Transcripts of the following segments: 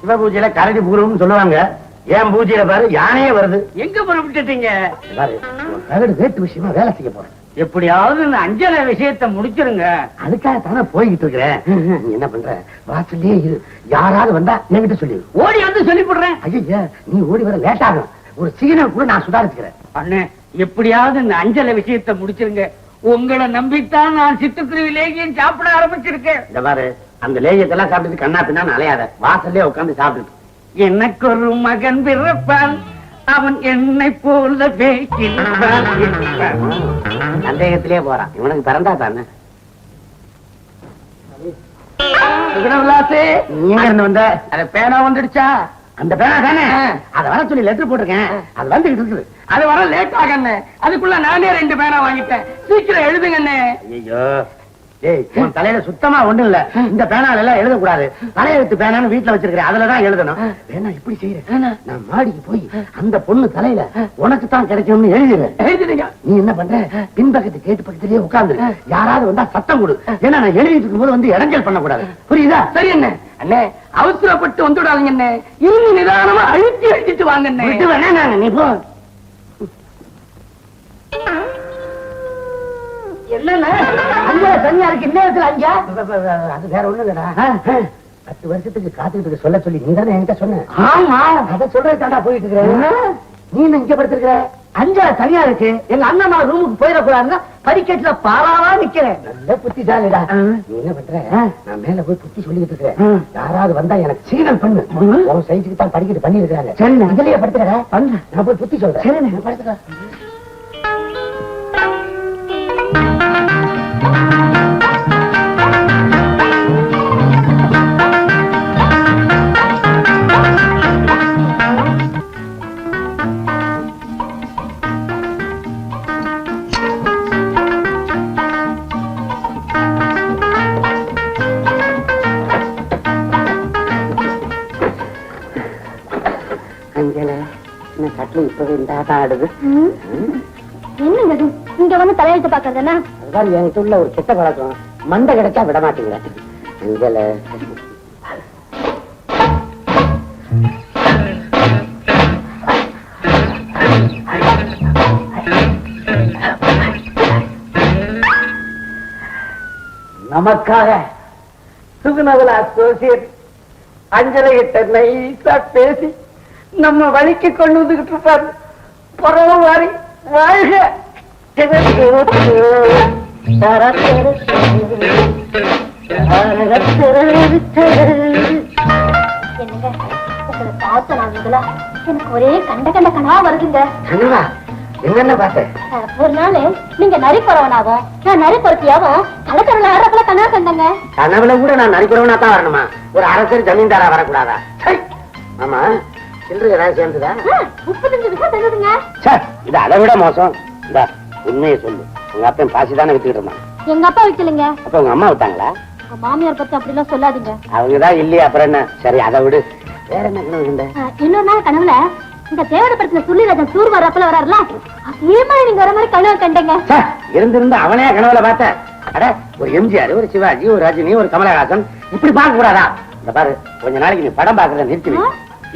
சிவ பூஜையில கரடி பூரம்னு சொல்லுவாங்க. ஏன் பூஜையில பாரு யானையே வருது. எங்க புறப்பட்டுட்டீங்க? வேட்டு விஷயமா வேலை செய்ய போறேன். எப்படியாவது இந்த அஞ்சலை விஷயத்தை முடிச்சிருங்க. அதுக்காக தானே போய்கிட்டு இருக்கிறேன். நீ என்ன பண்ற? வாசல்லே இரு. யாராவது வந்தா என்கிட்ட சொல்லி ஓடி வந்து சொல்லி போடுறேன். ஐயா நீ ஓடி வர லேட் ஆகும். ஒரு சிக்னல் கூட நான் சுதாரிச்சுக்கிறேன். அண்ணே எப்படியாவது இந்த அஞ்சலை விஷயத்தை முடிச்சிருங்க. உங்களை நம்பித்தான் நான் சிட்டுக்குருவி லேகியம் சாப்பிட ஆரம்பிச்சிருக்கேன். இந்த பாரு அந்த லேகியத்தெல்லாம் சாப்பிட்டு கண்ணா பின்னா அலையாத. வாசல்லே உட்காந்து சாப்பிட்டு. எனக்கு ஒரு மகன் பிறப்பான், அவன் என்னை போல பேசினான். சந்தேகத்திலே போறான். இவனுக்கு பிறந்தா தானே. நீங்க இருந்து வந்த அத பேனா வந்துடுச்சா? அந்த பேனா தானே. அதை வர சொல்லி லெட்டர் போட்டிருக்கேன். அது வந்துகிட்டு இருக்குது. அது வர லேட் ஆகண்ணே. அதுக்குள்ள நானே 2 பேனா வாங்கிட்டேன். சீக்கிரம் எழுதுங்கண்ணே. ஐயோ உன் தலையில சுத்தமா ஒண்ணு இல்ல. இந்த பேனால எல்லாம் எழுதக்கூடாது. தலையெழுத்து பேனான்னு வீட்டுல வச்சிருக்கிறேன். அதுலதான் எழுதணும். வேணா இப்படி செய்யறேன். நான் மாடிக்கு போய் அந்த பொண்ணு தலையில உனக்கு தான் கிடைக்கும்னு எழுதிடுங்க. நீ என்ன பண்ற? பின்பக்கத்து கேட்டு பக்கத்திலேயே உட்கார்ந்து யாராவது வந்தா சத்தம் கொடு. ஏன்னா நான் எழுதிட்டு இருக்கும் போது வந்து இடைஞ்சல் பண்ணக்கூடாது. புரியுதா? சரி என்ன அண்ணே, அவசரப்பட்டு வந்துடாதீங்க அண்ணே. இன்னும் நிதானமா அழுத்தி அழுத்திட்டு வாங்க. வேணா நீ போ. என்னன்னா தனியா இருக்கு இந்நேரத்துல அஞ்சா? அது வேற ஒண்ணு இல்லடா. 10 வருஷத்துக்கு காத்துக்கிட்டு சொல்ல சொல்லி நீ தானே என்கிட்ட சொன்ன. ஆமா அதை சொல்றது தாண்டா போயிட்டு இருக்கிறேன். நீ இங்க படுத்திருக்கிற? அஞ்சா தனியா இருக்கு. எங்க அண்ணா ரூமுக்கு போயிடக்கூடாதுன்னா படிக்கட்டுல பாலாவா நிக்கிறேன். நல்ல புத்திசாலிடா. நீ என்ன பண்ற? நான் மேல போய் புத்தி சொல்லிட்டு இருக்கிறேன். யாராவது வந்தா எனக்கு சிக்னல் பண்ணு. உன் சைஸுக்கு தான் படிக்கட்டு பண்ணி இருக்கிறாங்க. சரி இதுலயே படுத்துக்கிறேன். நான் போய் புத்தி சொல்றேன். சரி நான் படுத்துக்கிறேன். என்னங்க இங்க வந்து தலையெழுத்து பாக்குறதுன்னா? அதுதான் என்கிட்ட உள்ள ஒரு கெட்ட பழக்கம். மண்டை கிடைச்சா விட மாட்டீங்க. அஞ்சல நமக்காக சுகுணவல அசோசியேட் அஞ்சலை கிட்ட நைசா பேசி நம்ம வழிக்கு கொண்டு வந்துகிட்டு இருப்பாரு. பரவாரி வாழ்க. எனக்கு ஒரே கண்ட கண்ட கனவா வருதுங்க. என்னென்ன பார்த்தேன்? ஒரு நாள் நீங்க நரி குறவனாவும் நான் நரி பொறுத்தியாவும் கலக்கடல ஆறப்பல கனவு கண்டங்க. கனவுல கூட நான் நரிக்குறவனா தான் வரணுமா? ஒரு அரசர் ஜமீன்தாரா வரக்கூடாதா? ஆமா சில்லறை ஏதாவது சேர்ந்துதா? 35 விஷயம் தெரியுதுங்க. இது அதை விட மோசம். இந்த உண்மையை சொல்லு. உங்க அப்பன் பாசிதானே வித்துக்கிட்டு இருந்தான். எங்க அப்பா விக்கலைங்க. அப்ப உங்க அம்மா விட்டாங்களா? உங்க மாமியார் பத்தி அப்படி எல்லாம் சொல்லாதீங்க. அவங்கதான் இல்லையா அப்புறம் என்ன? சரி அதை விடு. வேற என்ன கனவு? இன்னொரு நாள் கனவுல இந்த தேவடப்படத்துல சுள்ளிராஜன் டூர் வரப்பல வராருல, அதே மாதிரி நீங்க வர மாதிரி கனவு கண்டேங்க. இருந்திருந்து அவனே கனவுல பார்த்த. அட ஒரு எம்ஜிஆர், ஒரு சிவாஜி, ஒரு ரஜினி, ஒரு கமலஹாசன் இப்படி பார்க்க கூடாதா? இந்த பாரு கொஞ்ச நாளைக்கு நீ படம் பாக்குறத நிறுத்தி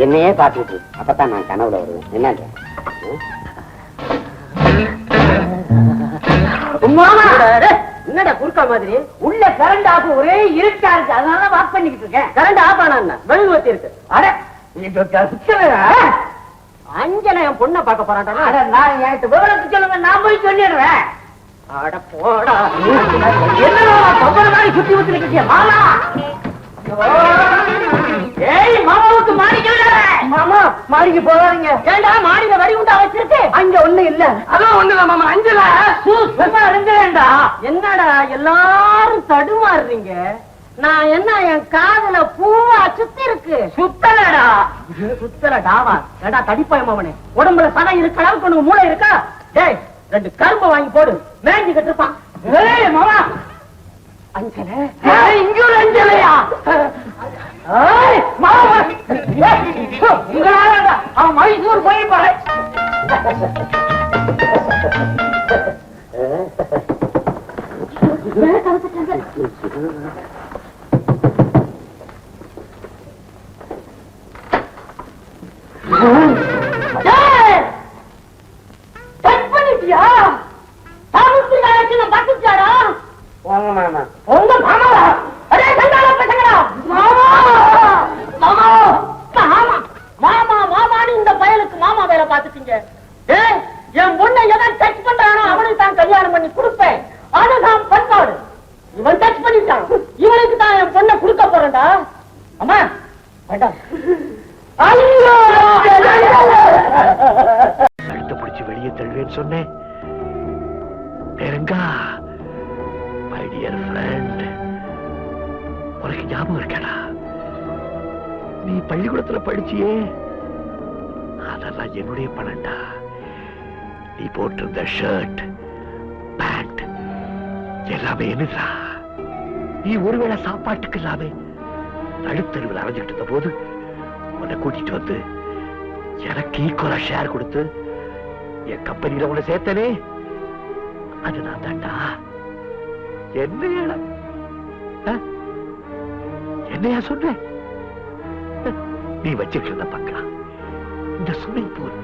என்னையே பார்த்துட்டு அப்பதான் நான் கனவுல வருவேன். என்ன என்னடா குறுக்கா மாதிரி உள்ள கரண்ட் ஆஃப் ஒரே இருட்டா இருக்கு. அதனால வாக் பண்ணிக்கிட்டு இருக்கேன். கரண்ட் ஆஃப் ஆனா வெளுவத்தி இருக்கு. அட அஞ்சலை என் பொண்ணை பார்க்க போறான். நான் எனக்கு விவரத்து சொல்லுங்க, நான் போய் சொல்லிடுறேன். அட போடா என்ன சுத்தி ஊத்தி மாமா. ஏய் மாமாவுக்கு மாடிக்கு மாமா மாடிக்கு போவாதீங்க. ஏண்டா மாடியில வரி உண்டா வச்சிருக்கு? அங்க ஒண்ணு இல்ல. அதான் ஒண்ணுதான் மாமா. அஞ்சல சும்மா இருந்தேன்டா. என்னடா எல்லாரும் தடுமாறுறீங்க? நான் என்ன என் காதுல பூவா சுத்தி இருக்கு? சுத்தலடா. சுத்தலடாவா? ஏடா தடிப்பாய மாமனே, உடம்புல சடை இருக்க அளவுக்கு ஒண்ணு மூளை இருக்கா? டேய் 2 கரும்பு வாங்கி போடு, மேஞ்சி கட்டிருப்பான். ஏய் மாமா அஞ்சல இங்க ஒரு அஞ்சலையா? அவன் மைசூர் போயிருப்பாரு. இந்த பயலுக்கு மாமா வேலை பார்த்துட்டீங்க. என் பொண்ணை எவன் டச் பண்றானோ அவனுக்கு தான் கல்யாணம் பண்ணி கொடுப்பேன். அதுதான் பண்பாடு. இவன் டச் பண்ணிட்டான், இவனுக்கு தான் என் பொண்ணை கொடுக்க போறேன்டா. அம்மா வேண்டாம். கழுத்தை பிடிச்சு வெளியே தள்ளுவேன்னு சொன்னேன். பேரங்கா, மை டியர் ஃப்ரெண்ட், உனக்கு ஞாபகம் இருக்கடா, நீ பள்ளிக்கூடத்துல படிச்சியே, அதெல்லாம் என்னுடைய பணம்டா. நீ போட்டிருந்த ஷர்ட், பேண்ட் எல்லாமே என்னடா. நீ ஒருவேளை சாப்பாட்டுக்கு இல்லாம நடுத்தருவில் அரைஞ்சுக்கிட்டு இருந்த போது உன்னை கூட்டிட்டு வந்து எனக்கு ஈக்குவலா ஷேர் கொடுத்து என் கம்பெனியில உன்னை சேர்த்தனே, அது நான் தாண்டா. என்னையா சொன்ன? நீ வச்சிருக்கிறத பங்களா, இந்த ஸ்விமிங் பூல்,